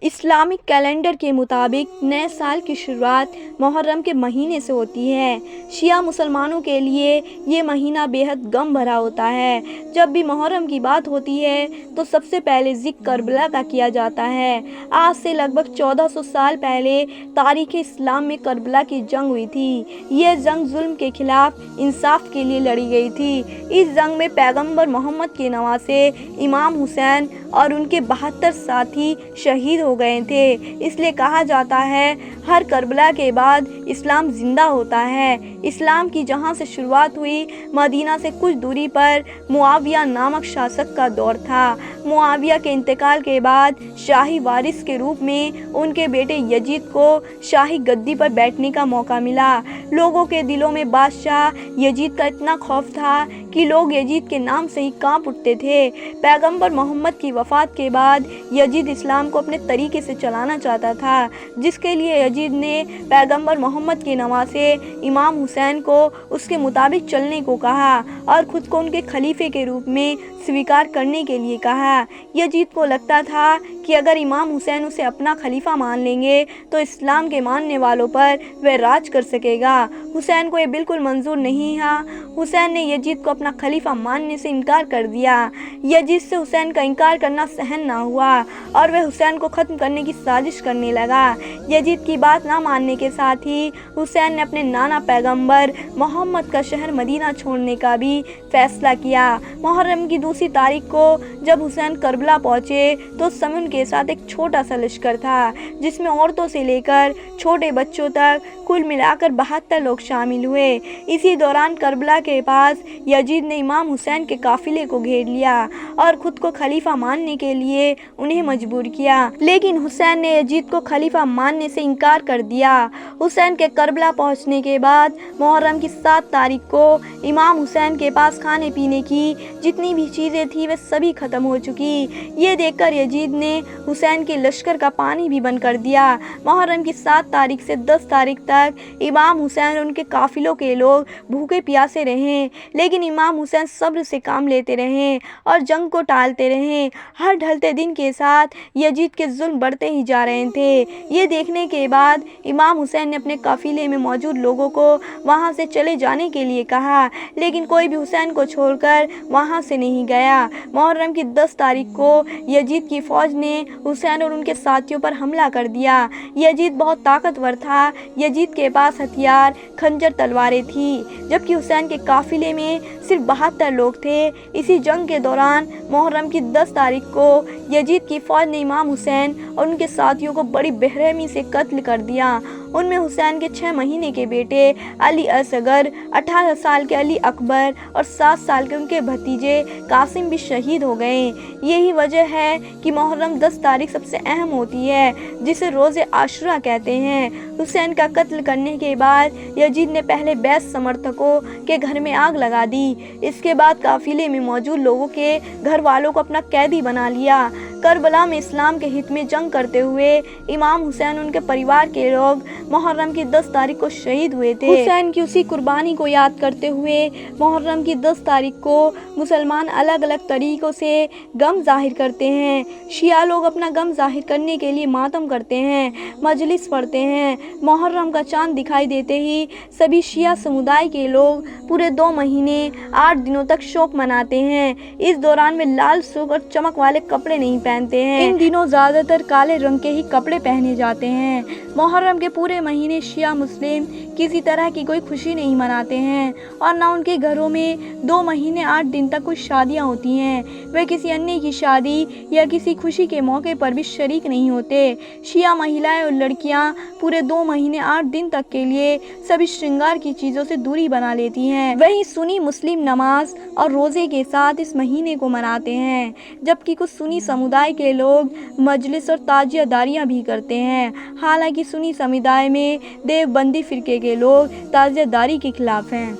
Islamic calendar کے مطابق نئے سال کی شروعات محرم کے مہینے سے ہوتی ہے۔ شیعہ مسلمانوں کے لیے یہ مہینہ بے حد غم بھرا ہوتا ہے۔ جب بھی محرم کی بات ہوتی ہے تو سب سے پہلے ذکر کربلا کا کیا جاتا ہے۔ آج سے لگ بھگ 1400 سال پہلے تاریخ اسلام میں کربلا کی جنگ ہوئی تھی۔ یہ جنگ ظلم کے خلاف انصاف کے لیے لڑی گئی تھی۔ اس جنگ میں پیغمبر محمد کے نواسے امام حسین اور ان کے 72 ساتھی شہید ہو گئے تھے۔ اس لیے کہا جاتا ہے ہر کربلا کے بعد اسلام زندہ ہوتا ہے۔ اسلام کی جہاں سے شروعات ہوئی، مدینہ سے کچھ دوری پر معاویہ نامک شاسک کا دور تھا۔ معاویہ کے انتقال کے بعد شاہی وارث کے روپ میں ان کے بیٹے یزید کو شاہی گدی پر بیٹھنے کا موقع ملا۔ لوگوں کے دلوں میں بادشاہ یزید کا اتنا خوف تھا کہ لوگ یزید کے نام سے ہی کانپ اٹھتے تھے۔ پیغمبر محمد کی وفات کے بعد یزید اسلام کو اپنے طریقے سے چلانا چاہتا تھا، جس کے لیے یزید نے پیغمبر محمد کے نواسے امام حسین کو اس کے مطابق چلنے کو کہا اور خود کو ان کے خلیفے کے روپ میں سویکار کرنے کے لیے کہا۔ یزید کو لگتا تھا کہ اگر امام حسین اسے اپنا خلیفہ مان لیں گے تو اسلام کے ماننے والوں پر وہ راج کر سکے گا۔ حسین کو یہ بالکل منظور نہیں تھا۔ حسین نے یزید کو اپنا خلیفہ ماننے سے انکار کر دیا۔ یزید سے حسین کا انکار کرنا سہن نہ ہوا اور وہ حسین کو ختم کرنے کی سازش کرنے لگا۔ یزید کی بات نہ ماننے کے ساتھ ہی حسین نے اپنے نانا پیغمبر محمد کا شہر مدینہ چھوڑنے کا بھی فیصلہ کیا۔ محرم کی دوسری تاریخ کو جب حسین کربلا پہنچے تو اس سمے ان کے ساتھ ایک چھوٹا سا لشکر تھا، جس میں عورتوں سے لے کر چھوٹے بچوں تک کل ملا کر 72 لوگ شامل ہوئے۔ اسی دوران کربلا کے پاس یزید نے امام حسین کے قافلے کو گھیر لیا اور خود کو خلیفہ ماننے کے لیے انہیں مجبور کیا، لیکن حسین نے یزید کو خلیفہ ماننے سے انکار کر دیا۔ حسین کے کربلا پہنچنے کے بعد محرم کی 7 تاریخ کو امام حسین کے پاس کھانے پینے کی جتنی بھی چیزیں تھیں وہ سبھی ختم ہو چکی۔ یہ دیکھ کر یزید نے حسین کے لشکر کا پانی بھی بند کر دیا۔ محرم کی 7 تاریخ سے 10 تاریخ تک امام حسین اور ان کے قافلوں کے لوگ بھوکے پیاسے رہے، لیکن امام حسین صبر سے کام لیتے رہے اور جنگ کو ٹالتے رہے۔ ہر ڈھلتے دن کے ساتھ یزید کے ظلم بڑھتے ہی جا رہے تھے۔ یہ دیکھنے کے بعد امام حسین نے اپنے قافلے میں موجود لوگوں کو وہاں سے چلے جانے کے لیے کہا، لیکن کوئی بھی حسین کو چھوڑ کر وہاں سے نہیں گیا۔ محرم کی 10 تاریخ کو یزید کی فوج نے حسین اور ان کے ساتھیوں پر حملہ کر دیا۔ یزید بہت طاقتور تھا۔ یزید کے پاس ہتھیار، خنجر، تلواریں تھیں، جبکہ حسین کے قافلے میں صرف 72 لوگ تھے۔ اسی جنگ کے دوران محرم کی 10 تاریخ کو یزید کی فوج نے امام حسین اور ان کے ساتھیوں کو بڑی بے رحمی سے قتل کر دیا۔ ان میں حسین کے 6 مہینے کے بیٹے علی اصغر، 18 سال کے علی اکبر اور 7 سال کے ان کے بھتیجے قاسم بھی شہید ہو گئے۔ یہی وجہ ہے کہ محرم 10 تاریخ سب سے اہم ہوتی ہے، جسے روزہ عاشوراء کہتے ہیں۔ حسین کا قتل کرنے کے بعد یزید نے پہلے بیس سمرتھکوں کے گھر میں آگ لگا دی۔ اس کے بعد قافلے میں موجود لوگوں کے گھر والوں کو اپنا قیدی بنا لیا۔ کربلا میں اسلام کے حق میں جنگ کرتے ہوئے امام حسین اور ان کے پریوار کے لوگ محرم کی 10 تاریخ کو شہید ہوئے تھے۔ حسین کی اسی قربانی کو یاد کرتے ہوئے محرم کی 10 تاریخ کو مسلمان الگ الگ طریقوں سے غم ظاہر کرتے ہیں۔ شیعہ لوگ اپنا غم ظاہر کرنے کے لیے ماتم کرتے ہیں، مجلس پڑھتے ہیں۔ محرم کا چاند دکھائی دیتے ہی سبھی شیعہ سمدائے کے لوگ پورے 2 مہینے 8 دنوں تک شوق مناتے ہیں۔ اس دوران وہ لال، سرخ اور چمک والے کپڑے نہیں پہنتے ہیں۔ ان دنوں زیادہ تر کالے رنگ کے ہی کپڑے پہنے جاتے ہیں۔ محرم کے پورے مہینے شیعہ مسلم کسی طرح کی کوئی خوشی نہیں مناتے ہیں اور نہ ان کے گھروں میں 2 مہینے 8 دن تک کوئی شادیاں ہوتی ہیں۔ وہ کسی انیہ کی شادی یا کسی خوشی کے موقع پر بھی شریک نہیں ہوتے۔ شیعہ مہیلائیں اور لڑکیاں پورے 2 مہینے 8 دن تک کے لیے سبھی شرنگار کی چیزوں سے دوری بنا لیتی ہیں۔ وہیں سنی مسلم نماز اور روزے کے ساتھ اس مہینے کو مناتے ہیں، جبکہ کچھ سنی سمدائے کے لوگ مجلس اور تعزیہ داریاں بھی کرتے ہیں۔ حالانکہ سنی سمدائے میں دیوبندی فرقے کے لوگ تعزیہ داری کے خلاف ہیں۔